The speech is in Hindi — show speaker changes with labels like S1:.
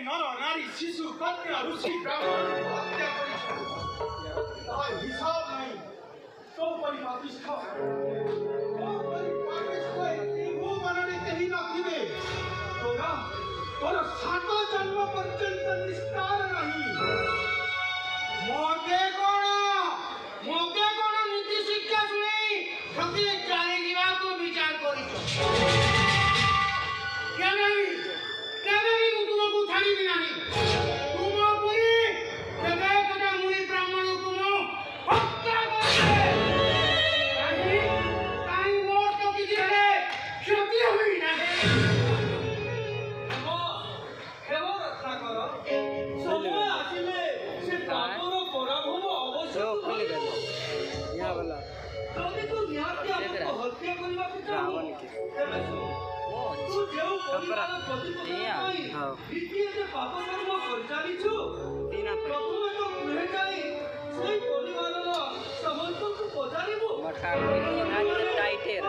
S1: नर नारी शिशु कन्या ऋषि ब्राह्मण हत्या हिसाब नहीं तो परिपाटिष्ठ बनाने कहीं न किवे तोरा तोरा सात जन्म पर्यंत निस्तार नहीं मोके कोण नीति शिक्षा सुनी सती चाली जीवा को विचार करी केवे भी तुमको छाड़ी नहीं तुमपुरी केवे कदा मुनि ब्राह्मण तुम हत्या करे काई मोर तो किसी रे क्षति हुई नहीं हेवो रक्षा करो समय आसिले से तापर पराभव अवश्य यहाँ वाला যদি তো নিহাতি আপको हत्या करबा के चाहो तेबे तू जेउ परिवार प्रतिपत्ति विधि जे पाप कर्म करचालिछु प्रथमे तो गृहे जाई सेई परिवारर समस्त को पजारिबो मठा टाइटेर